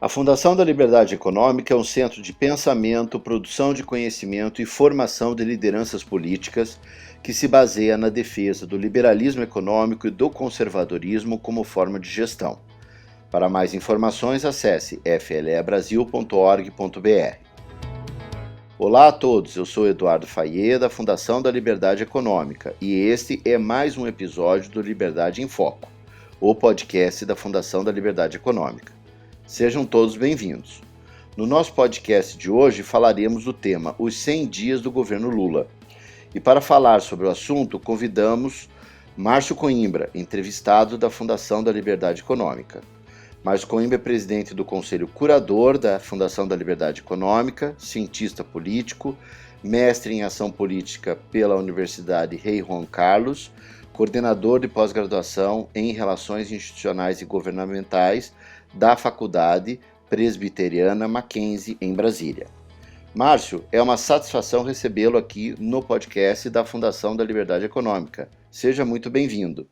A Fundação da Liberdade Econômica é um centro de pensamento, produção de conhecimento e formação de lideranças políticas que se baseia na defesa do liberalismo econômico e do conservadorismo como forma de gestão. Para mais informações, acesse flebrasil.org.br. Olá a todos, eu sou Eduardo Fayet, da Fundação da Liberdade Econômica, e este é mais um episódio do Liberdade em Foco, o podcast da Fundação da Liberdade Econômica. Sejam todos bem-vindos. No nosso podcast de hoje falaremos do tema Os 100 Dias do Governo Lula. E para falar sobre o assunto, convidamos Márcio Coimbra, entrevistado da Fundação da Liberdade Econômica. Márcio Coimbra é presidente do Conselho Curador da Fundação da Liberdade Econômica, cientista político, mestre em ação política pela Universidade Rei Juan Carlos, coordenador de pós-graduação em Relações Institucionais e Governamentais da Faculdade Presbiteriana Mackenzie, em Brasília. Márcio, é uma satisfação recebê-lo aqui no podcast da Fundação da Liberdade Econômica. Seja muito bem-vindo.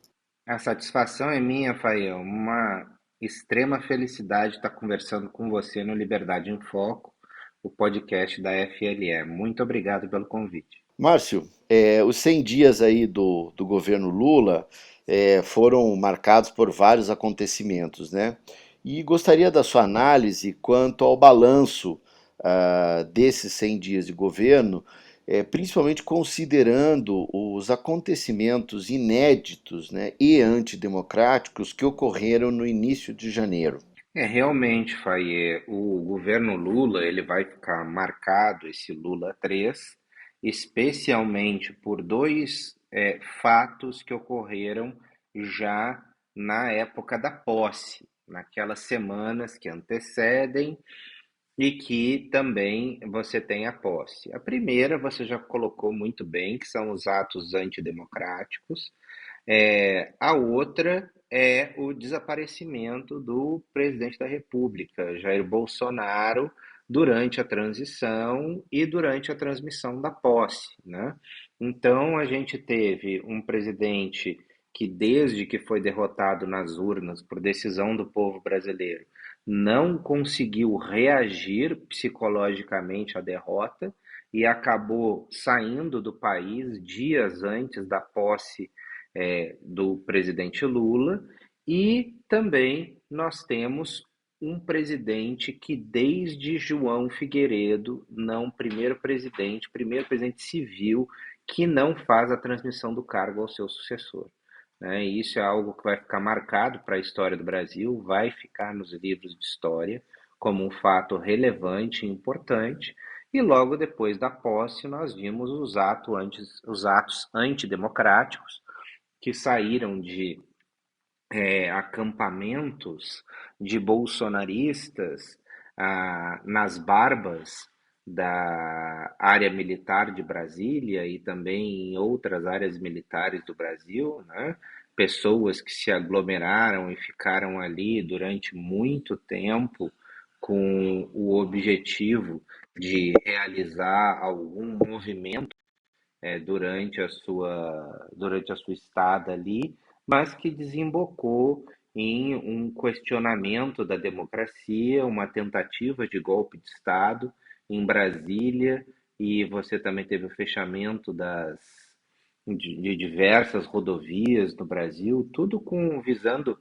A satisfação é minha, Fael. Uma extrema felicidade estar conversando com você no Liberdade em Foco, o podcast da FLE. Muito obrigado pelo convite. Márcio, os 100 dias aí do governo Lula foram marcados por vários acontecimentos, né? E gostaria da sua análise quanto ao balanço desses 100 dias de governo, principalmente considerando os acontecimentos inéditos, né, e antidemocráticos que ocorreram no início de janeiro. Realmente, Faye, o governo Lula, ele vai ficar marcado, esse Lula 3, especialmente por dois fatos que ocorreram já na época da posse, naquelas semanas que antecedem e que também você tem a posse. A primeira você já colocou muito bem, que são os atos antidemocráticos. A outra é o desaparecimento do presidente da República, Jair Bolsonaro, durante a transição e durante a transmissão da posse, né? Então, a gente teve um presidente que, desde que foi derrotado nas urnas por decisão do povo brasileiro, não conseguiu reagir psicologicamente à derrota e acabou saindo do país dias antes da posse do presidente Lula, e também nós temos um presidente que, desde João Figueiredo, não, primeiro presidente civil, que não faz a transmissão do cargo ao seu sucessor. Né? E isso é algo que vai ficar marcado para a história do Brasil, vai ficar nos livros de história como um fato relevante e importante. E logo depois da posse, nós vimos os atos antidemocráticos que saíram de acampamentos de bolsonaristas nas barbas da área militar de Brasília e também em outras áreas militares do Brasil, né? Pessoas que se aglomeraram e ficaram ali durante muito tempo com o objetivo de realizar algum movimento durante a sua estada ali, mas que desembocou em um questionamento da democracia, uma tentativa de golpe de Estado em Brasília, e você também teve o fechamento de diversas rodovias no Brasil, tudo visando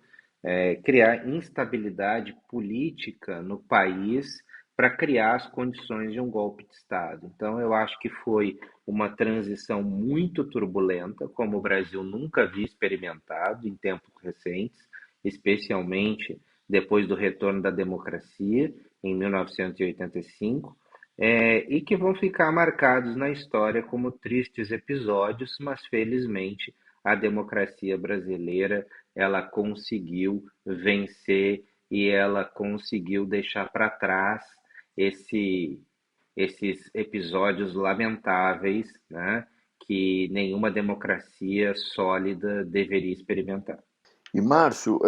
criar instabilidade política no país para criar as condições de um golpe de Estado. Então, eu acho que foi uma transição muito turbulenta, como o Brasil nunca havia experimentado em tempos recentes, especialmente depois do retorno da democracia em 1985, e que vão ficar marcados na história como tristes episódios, mas felizmente a democracia brasileira ela conseguiu vencer e ela conseguiu deixar para trás esse esses episódios lamentáveis, né, que nenhuma democracia sólida deveria experimentar. E Márcio,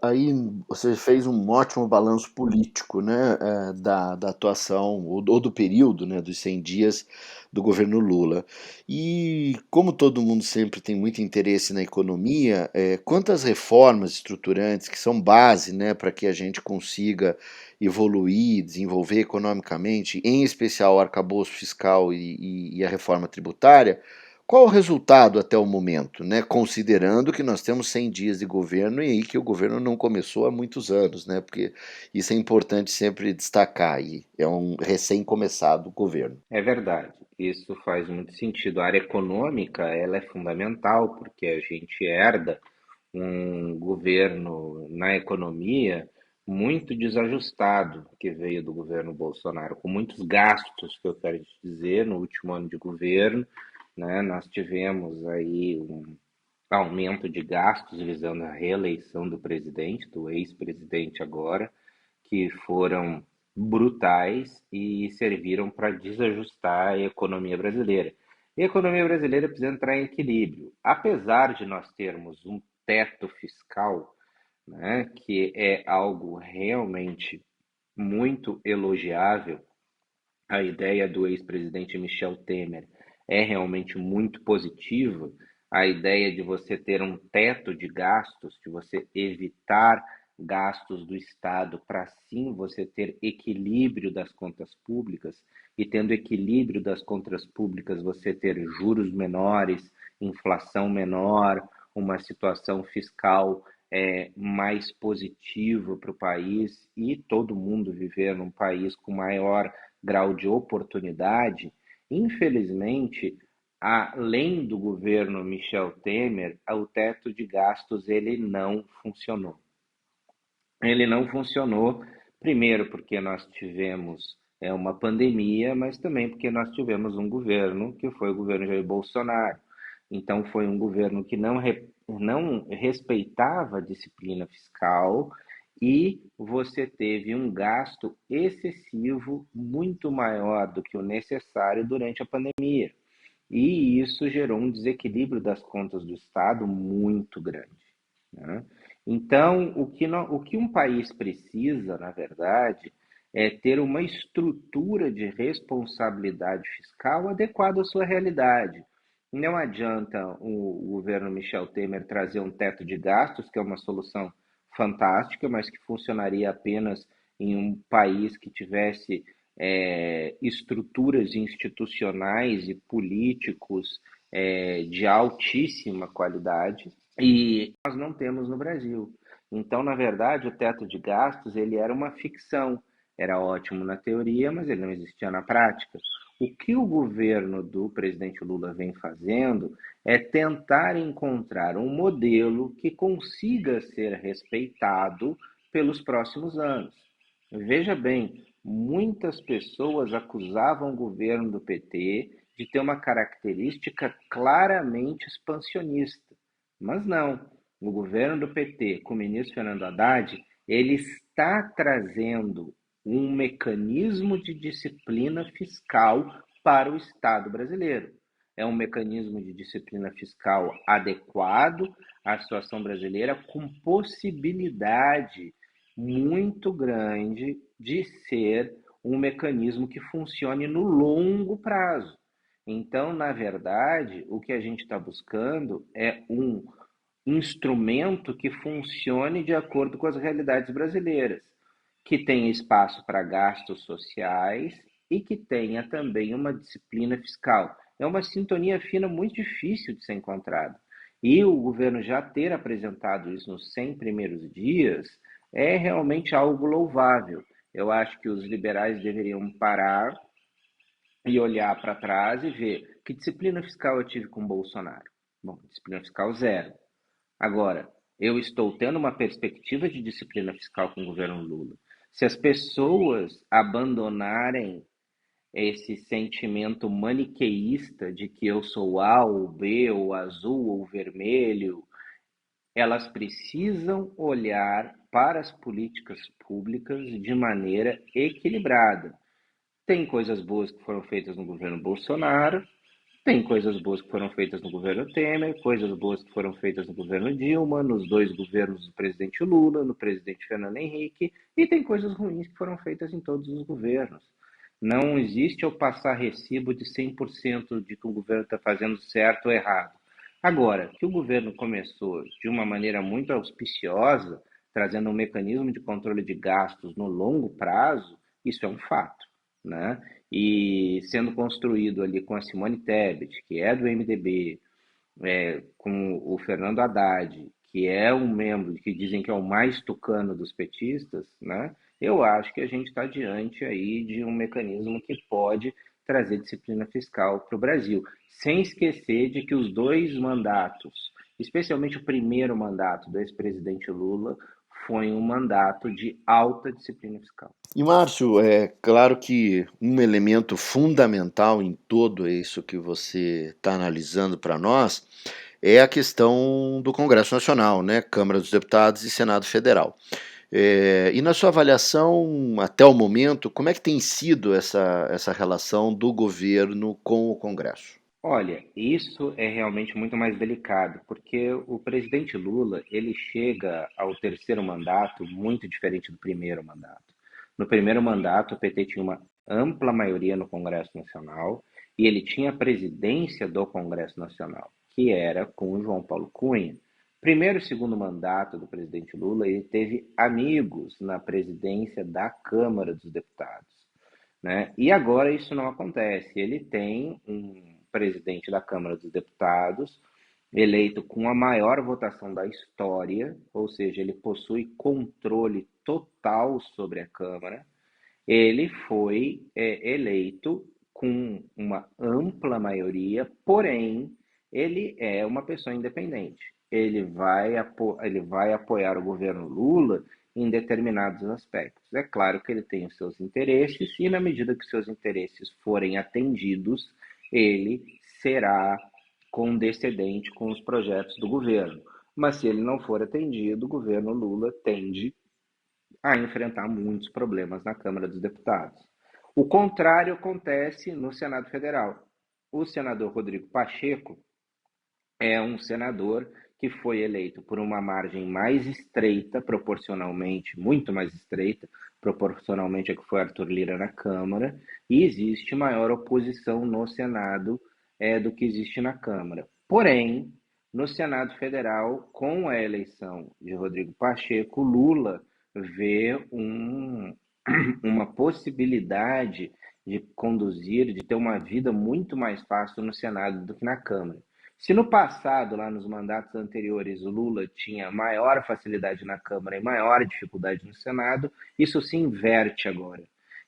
aí você fez um ótimo balanço político, né, da atuação ou do período, né, dos 100 dias do governo Lula. E como todo mundo sempre tem muito interesse na economia, quantas reformas estruturantes que são base, né, para que a gente consiga evoluir, desenvolver economicamente, em especial o arcabouço fiscal e a reforma tributária, qual o resultado até o momento, né? Considerando que nós temos 100 dias de governo e aí que o governo não começou há muitos anos, né? Porque isso é importante sempre destacar aí. É um recém-começado governo. É verdade, isso faz muito sentido. A área econômica, ela é fundamental porque a gente herda um governo na economia muito desajustado que veio do governo Bolsonaro, com muitos gastos, que eu quero te dizer, no último ano de governo, né? Nós tivemos aí um aumento de gastos visando a reeleição do presidente, do ex-presidente agora, que foram brutais e serviram para desajustar a economia brasileira. E a economia brasileira precisa entrar em equilíbrio. Apesar de nós termos um teto fiscal, né, que é algo realmente muito elogiável, a ideia do ex-presidente Michel Temer é realmente muito positiva. A ideia de você ter um teto de gastos, de você evitar gastos do Estado para sim você ter equilíbrio das contas públicas e tendo equilíbrio das contas públicas você ter juros menores, inflação menor, uma situação fiscal mais positiva para o país e todo mundo viver num país com maior grau de oportunidade, infelizmente, além do governo Michel Temer, o teto de gastos ele não funcionou. Ele não funcionou, primeiro porque nós tivemos uma pandemia, mas também porque nós tivemos um governo que foi o governo Jair Bolsonaro. Então foi um governo que não respeitava a disciplina fiscal e você teve um gasto excessivo muito maior do que o necessário durante a pandemia. E isso gerou um desequilíbrio das contas do Estado muito grande, né? Então, o que um país precisa, na verdade, é ter uma estrutura de responsabilidade fiscal adequada à sua realidade. Não adianta o governo Michel Temer trazer um teto de gastos, que é uma solução fantástica, mas que funcionaria apenas em um país que tivesse estruturas institucionais e políticos de altíssima qualidade e nós não temos no Brasil. Então, na verdade, o teto de gastos ele era uma ficção, era ótimo na teoria, mas ele não existia na prática. O que o governo do presidente Lula vem fazendo é tentar encontrar um modelo que consiga ser respeitado pelos próximos anos. Veja bem, muitas pessoas acusavam o governo do PT de ter uma característica claramente expansionista. Mas não, o governo do PT, com o ministro Fernando Haddad, ele está trazendo um mecanismo de disciplina fiscal para o Estado brasileiro. É um mecanismo de disciplina fiscal adequado à situação brasileira, com possibilidade muito grande de ser um mecanismo que funcione no longo prazo. Então, na verdade, o que a gente está buscando é um instrumento que funcione de acordo com as realidades brasileiras, que tenha espaço para gastos sociais e que tenha também uma disciplina fiscal. É uma sintonia fina muito difícil de ser encontrada. E o governo já ter apresentado isso nos 100 primeiros dias é realmente algo louvável. Eu acho que os liberais deveriam parar e olhar para trás e ver que disciplina fiscal eu tive com o Bolsonaro. Bom, disciplina fiscal zero. Agora, eu estou tendo uma perspectiva de disciplina fiscal com o governo Lula. Se as pessoas abandonarem esse sentimento maniqueísta de que eu sou A ou B, ou azul ou vermelho, elas precisam olhar para as políticas públicas de maneira equilibrada. Tem coisas boas que foram feitas no governo Bolsonaro, Tem coisas boas que foram feitas no governo Temer, coisas boas que foram feitas no governo Dilma, nos dois governos do presidente Lula, no presidente Fernando Henrique, e tem coisas ruins que foram feitas em todos os governos. Não existe eu passar recibo de 100% de que o governo está fazendo certo ou errado. Agora, que o governo começou de uma maneira muito auspiciosa, trazendo um mecanismo de controle de gastos no longo prazo, isso é um fato, né? E sendo construído ali com a Simone Tebet, que é do MDB, com o Fernando Haddad, que é um membro que dizem que é o mais tucano dos petistas, né? Eu acho que a gente está diante aí de um mecanismo que pode trazer disciplina fiscal para o Brasil, sem esquecer de que os dois mandatos, especialmente o primeiro mandato do ex-presidente Lula, foi um mandato de alta disciplina fiscal. E Márcio, é claro que um elemento fundamental em tudo isso que você está analisando para nós é a questão do Congresso Nacional, né? Câmara dos Deputados e Senado Federal. E na sua avaliação, até o momento, como é que tem sido essa relação do governo com o Congresso? Olha, isso é realmente muito mais delicado, porque o presidente Lula, ele chega ao terceiro mandato muito diferente do primeiro mandato. No primeiro mandato, o PT tinha uma ampla maioria no Congresso Nacional e ele tinha a presidência do Congresso Nacional, que era com o João Paulo Cunha. Primeiro e segundo mandato do presidente Lula, ele teve amigos na presidência da Câmara dos Deputados, né? E agora isso não acontece. Ele tem um presidente da Câmara dos Deputados eleito com a maior votação da história, ou seja, ele possui controle total sobre a Câmara. Ele foi eleito com uma ampla maioria, porém, ele é uma pessoa independente. Ele vai apoiar o governo Lula em determinados aspectos. É claro que ele tem os seus interesses, e na medida que seus interesses forem atendidos, ele será condescendente com os projetos do governo. Mas se ele não for atendido, o governo Lula tende a enfrentar muitos problemas na Câmara dos Deputados. O contrário acontece no Senado Federal. O senador Rodrigo Pacheco é um senador que foi eleito por uma margem mais estreita, proporcionalmente, muito mais estreita, proporcionalmente a que foi Arthur Lira na Câmara, e existe maior oposição no Senado do que existe na Câmara. Porém, no Senado Federal, com a eleição de Rodrigo Pacheco, Lula vê uma possibilidade de conduzir, de ter uma vida muito mais fácil no Senado do que na Câmara. Se no passado, lá nos mandatos anteriores, o Lula tinha maior facilidade na Câmara e maior dificuldade no Senado, isso se inverte agora.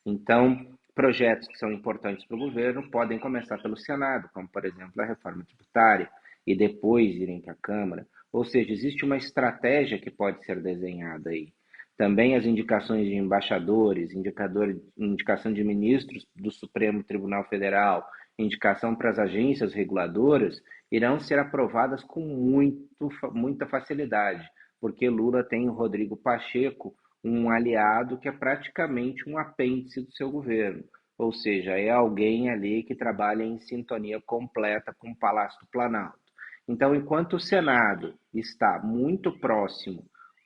Então, projetos que são importantes para o governo podem começar pelo Senado, como, por exemplo, a reforma tributária, e depois irem para a Câmara. Ou seja, existe uma estratégia que pode ser desenhada aí. Também as indicações de embaixadores, indicação de ministros do Supremo Tribunal Federal, indicação para as agências reguladoras, irão ser aprovadas com muita facilidade, porque Lula tem o Rodrigo Pacheco, um aliado que é praticamente um apêndice do seu governo. Ou seja, é alguém ali que trabalha em sintonia completa com o Palácio do Planalto. Então, enquanto o Senado está muito próximo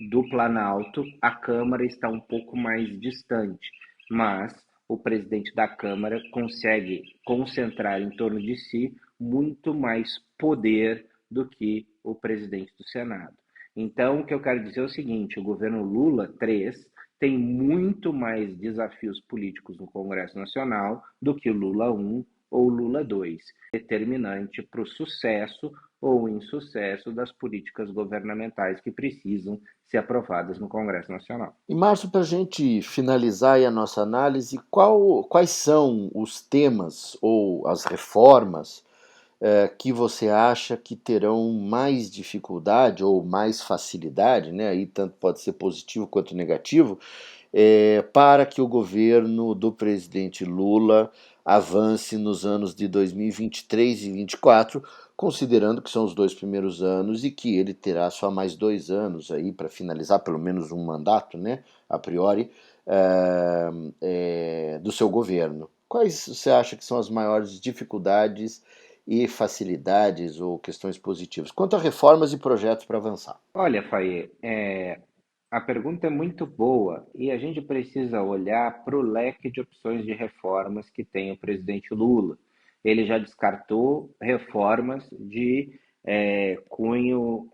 do Planalto, a Câmara está um pouco mais distante, mas o presidente da Câmara consegue concentrar em torno de si muito mais poder do que o presidente do Senado. Então, o que eu quero dizer é o seguinte: o governo Lula 3 tem muito mais desafios políticos no Congresso Nacional do que Lula 1 ou Lula 2, determinante para o sucesso ou insucesso das políticas governamentais que precisam ser aprovadas no Congresso Nacional. E Márcio, para a gente finalizar aí a nossa análise, quais são os temas ou as reformas que você acha que terão mais dificuldade ou mais facilidade, né? Aí tanto pode ser positivo quanto negativo, para que o governo do presidente Lula avance nos anos de 2023 e 2024, considerando que são os dois primeiros anos e que ele terá só mais 2 anos aí para finalizar pelo menos um mandato, né, a priori, do seu governo. Quais você acha que são as maiores dificuldades e facilidades ou questões positivas, quanto a reformas e projetos para avançar. Olha, Faye, a pergunta é muito boa e a gente precisa olhar para o leque de opções de reformas que tem o presidente Lula. Ele já descartou reformas de cunho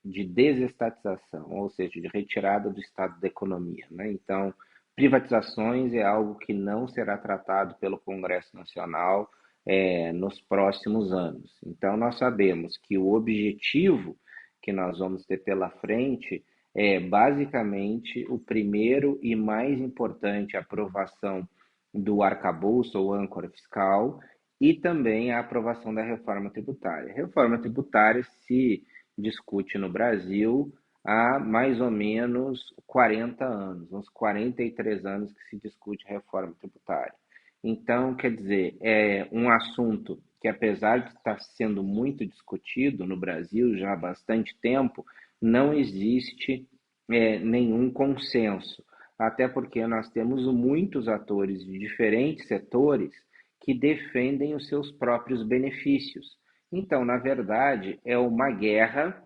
de desestatização, ou seja, de retirada do estado da economia, né? Então, privatizações é algo que não será tratado pelo Congresso Nacional nos próximos anos. Então, nós sabemos que o objetivo que nós vamos ter pela frente é basicamente o primeiro e mais importante aprovação do arcabouço ou âncora fiscal e também a aprovação da reforma tributária. A reforma tributária se discute no Brasil há mais ou menos 40 anos, uns 43 anos que se discute reforma tributária. Então, quer dizer, é um assunto que, apesar de estar sendo muito discutido no Brasil já há bastante tempo, não existe nenhum consenso, até porque nós temos muitos atores de diferentes setores que defendem os seus próprios benefícios. Então, na verdade, é uma guerra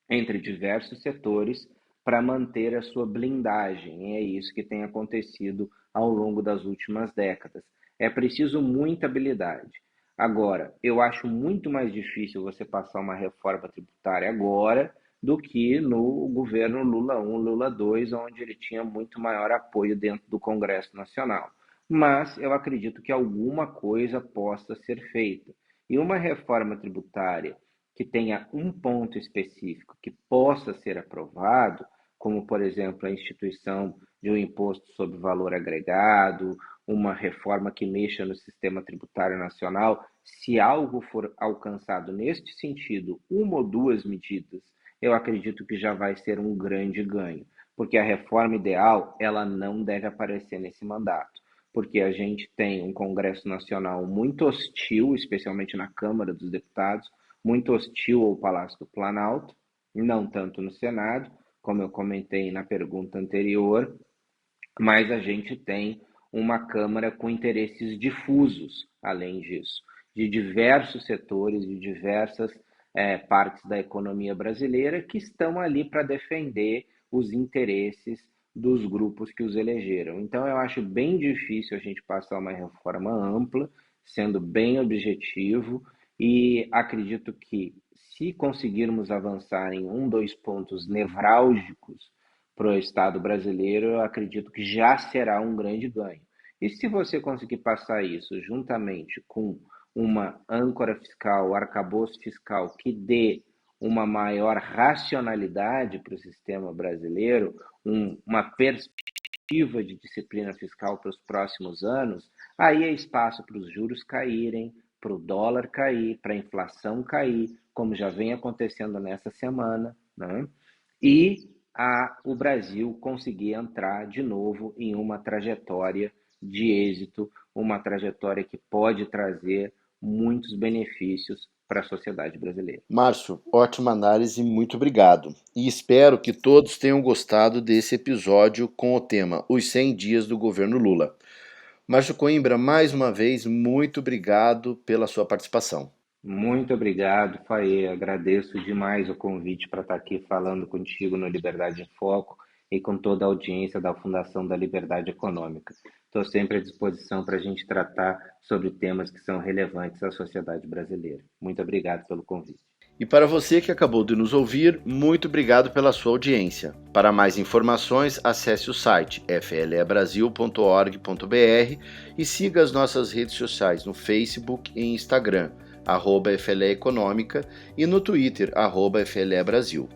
entre diversos setores para manter a sua blindagem. E é isso que tem acontecido ao longo das últimas décadas. É preciso muita habilidade. Agora, eu acho muito mais difícil você passar uma reforma tributária agora do que no governo Lula 1, Lula 2, onde ele tinha muito maior apoio dentro do Congresso Nacional. Mas eu acredito que alguma coisa possa ser feita. E uma reforma tributária que tenha um ponto específico que possa ser aprovado, como, por exemplo, a instituição de um imposto sobre valor agregado, uma reforma que mexa no sistema tributário nacional, se algo for alcançado neste sentido, uma ou duas medidas, eu acredito que já vai ser um grande ganho, porque a reforma ideal, ela não deve aparecer nesse mandato, porque a gente tem um Congresso Nacional muito hostil, especialmente na Câmara dos Deputados, muito hostil ao Palácio do Planalto, não tanto no Senado, como eu comentei na pergunta anterior, mas a gente tem uma Câmara com interesses difusos, além disso, de diversos setores, de diversas partes da economia brasileira que estão ali para defender os interesses dos grupos que os elegeram. Então, eu acho bem difícil a gente passar uma reforma ampla, sendo bem objetivo, e acredito que se conseguirmos avançar em dois pontos nevrálgicos para o Estado brasileiro, eu acredito que já será um grande ganho. E se você conseguir passar isso juntamente com uma âncora fiscal, arcabouço fiscal que dê uma maior racionalidade para o sistema brasileiro, uma perspectiva de disciplina fiscal para os próximos anos, aí é espaço para os juros caírem, para o dólar cair, para a inflação cair, como já vem acontecendo nessa semana, né? E o Brasil conseguir entrar de novo em uma trajetória de êxito, uma trajetória que pode trazer muitos benefícios para a sociedade brasileira. Márcio, ótima análise, muito obrigado. E espero que todos tenham gostado desse episódio com o tema Os 100 Dias do Governo Lula. Márcio Coimbra, mais uma vez, muito obrigado pela sua participação. Muito obrigado, Faê. Agradeço demais o convite para estar aqui falando contigo no Liberdade em Foco e com toda a audiência da Fundação da Liberdade Econômica. Estou sempre à disposição para a gente tratar sobre temas que são relevantes à sociedade brasileira. Muito obrigado pelo convite. E para você que acabou de nos ouvir, muito obrigado pela sua audiência. Para mais informações, acesse o site flebrasil.org.br e siga as nossas redes sociais no Facebook e Instagram, @FLE Econômica, e no Twitter, @FLE Brasil.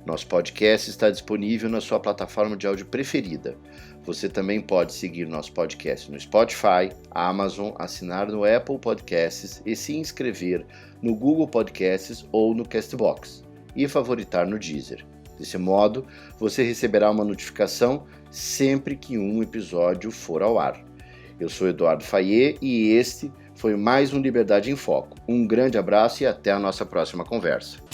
Nosso podcast está disponível na sua plataforma de áudio preferida. Você também pode seguir nosso podcast no Spotify, Amazon, assinar no Apple Podcasts e se inscrever no Google Podcasts ou no Castbox e favoritar no Deezer. Desse modo, você receberá uma notificação sempre que um episódio for ao ar. Eu sou Eduardo Fayet e este foi mais um Liberdade em Foco. Um grande abraço e até a nossa próxima conversa.